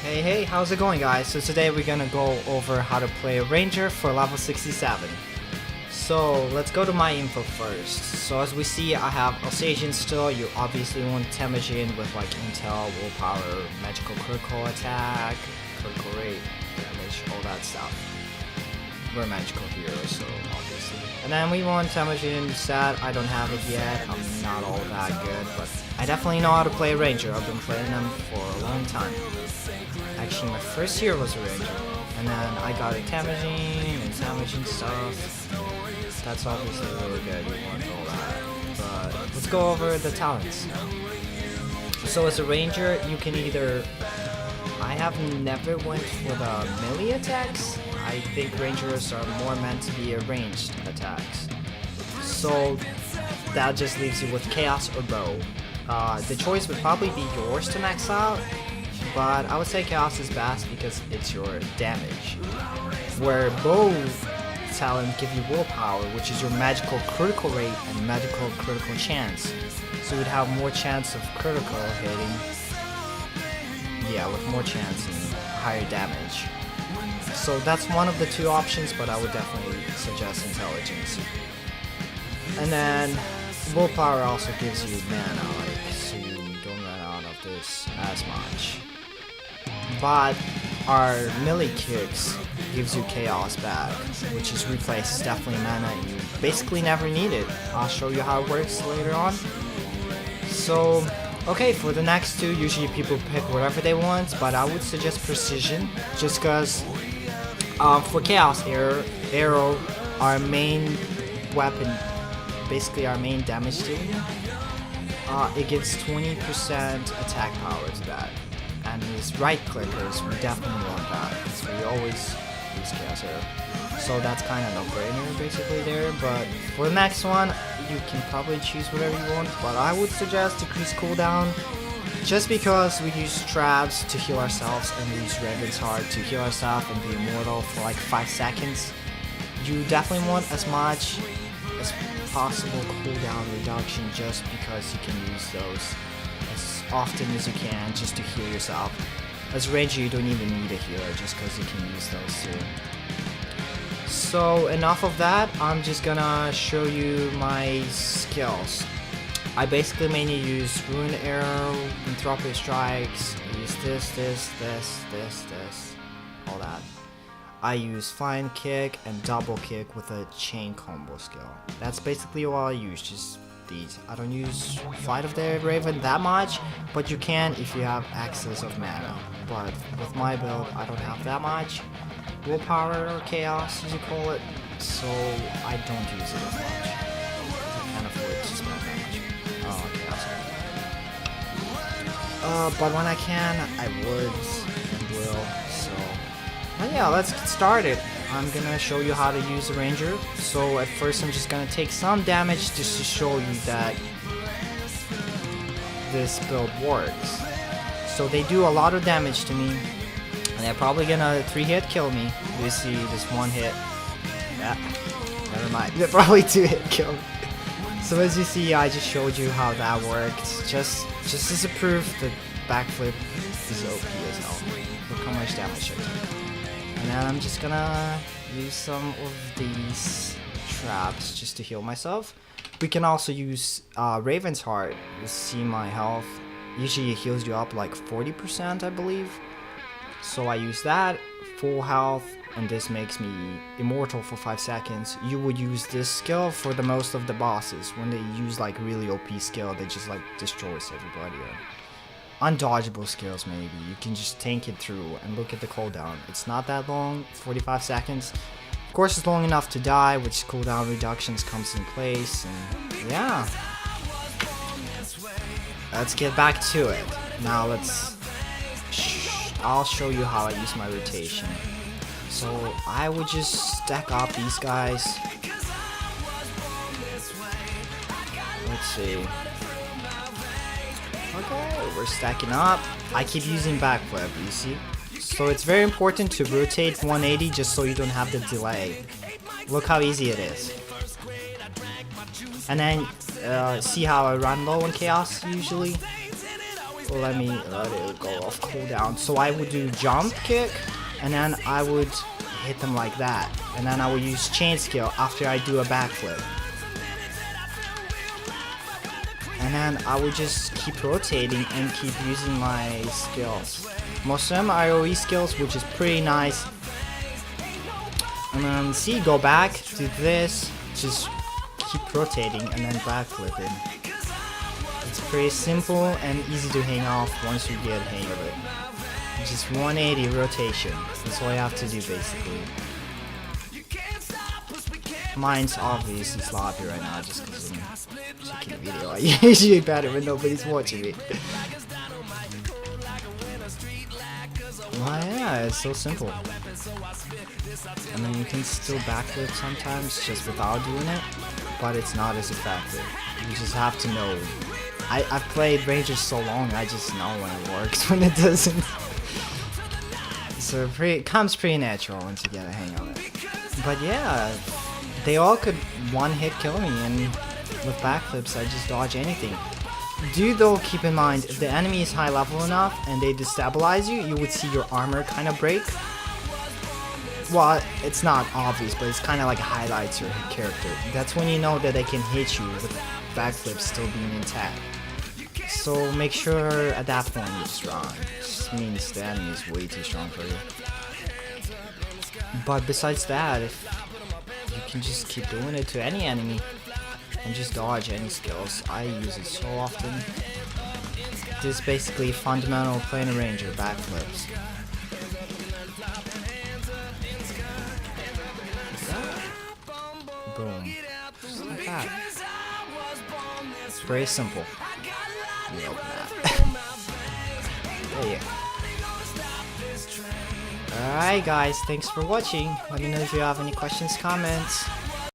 Hey, how's it going, guys? So today we're gonna go over how to play a ranger for level 67. So let's go to my info first. So as we see, I have Alsatian still. You obviously want Temujin with like intel, willpower, magical critical attack, critical rate, damage, all that stuff. We're a magical hero, so obviously. And then we want Temujin stat. I don't have it yet. I'm not all that good, but I definitely know how to play a ranger. I've been playing them for a long time. Actually, my first year was a ranger, and then I got a Temujin and Temujin stuff. That's obviously really good. You want all that. But let's go over the talents. So as a ranger, you can either. I have never went for the melee attacks. I think rangers are more meant to be ranged attacks. So that just leaves you with chaos or bow. The choice would probably be yours to max out, but I would say chaos is best because it's your damage. Where bow talent give you willpower, which is your magical critical rate and magical critical chance. So you'd have more chance of critical hitting. Yeah, with more chance and higher damage. So that's one of the two options, but I would definitely suggest intelligence. And then willpower also gives you mana, like, so you don't run out of this as much. But our melee kicks gives you chaos back, which is replaces definitely mana and you basically never need it. I'll show you how it works later on. So okay, for the next two, usually people pick whatever they want, but I would suggest precision, just because for chaos arrow, our main weapon, basically our main damage dealer, it gives 20% attack power to that. And these right clickers, we definitely want that, because we always use chaos arrow. So that's kind of no-brainer basically there, but for the next one, you can probably choose whatever you want, but I would suggest decrease cooldown, just because we use traps to heal ourselves and we use Raven's Heart to heal ourselves and be immortal for like 5 seconds. You definitely want as much as possible cooldown reduction, just because you can use those as often as you can just to heal yourself. As a ranger, you don't even need a healer, just because you can use those too. So enough of that, I'm just gonna show you my skills. I basically mainly use Ruin Arrow, Entropic Strikes, I use this, all that. I use Flying Kick and Double Kick with a Chain Combo skill. That's basically all I use, just these. I don't use Flight of the Raven that much, but you can if you have access of mana. But with my build, I don't have that much willpower or chaos, as you call it, so I don't use it as much. I can't afford to spend that much. Oh, chaos. But when I can, I would and will. So, but yeah, let's get started. I'm gonna show you how to use a ranger. So at first, I'm just gonna take some damage just to show you that this build works. So they do a lot of damage to me. And they're probably gonna 3-hit kill me. You see this 1 hit. Yeah, never mind. They're probably 2-hit kill me. So as you see, I just showed you how that worked. Just as a proof that backflip is OP as hell. Look how much damage I took. And then I'm just gonna use some of these traps just to heal myself. We can also use Raven's Heart. You see my health. Usually it heals you up like 40%, I believe. So I use that, full health, and this makes me immortal for 5 seconds. You would use this skill for the most of the bosses. When they use like really OP skill, they just like destroys everybody. Undodgeable skills maybe, you can just tank it through, and look at the cooldown. It's not that long, 45 seconds. Of course it's long enough to die, which cooldown reductions comes in place, and yeah. Let's get back to it. Now I'll show you how I use my rotation. So I would just stack up these guys. Let's see. Okay, we're stacking up. I keep using backflip, you see? So it's very important to rotate 180 just so you don't have the delay. Look how easy it is. And then see how I run low in chaos usually? let it go off cooldown. So I would do jump kick, and then I would hit them like that, and then I would use chain skill after I do a backflip, and then I would just keep rotating and keep using my skills. Most of them are AoE skills, which is pretty nice. And then see, go back, do this, just keep rotating and then backflipping. It's pretty simple and easy to hang off once you get a hang of it. Just 180 rotation. That's all you have to do basically. Mine's obviously sloppy right now just because I'm taking a video. I usually better when nobody's watching me. Well, yeah, it's so simple. I mean, you can still backflip sometimes just without doing it, but it's not as effective. You just have to know. I've played Rangers so long, I just know when it works, when it doesn't. So it comes pretty natural once you get a hang of it. But yeah, they all could one-hit kill me, and with backflips I just dodge anything. Do though keep in mind, if the enemy is high level enough and they destabilize you, you would see your armor kind of break. Well, it's not obvious, but it's kind of like highlights your character. That's when you know that they can hit you with backflips still being intact. So make sure at that point you're strong. It just means the enemy is way too strong for you. But besides that, if you can just keep doing it to any enemy and just dodge any skills. I use it so often. This is basically fundamental playing a ranger backflips. Boom. Just like that. It's very simple. You open that. There you go. Alright guys, thanks for watching. Let me know if you have any questions, comments.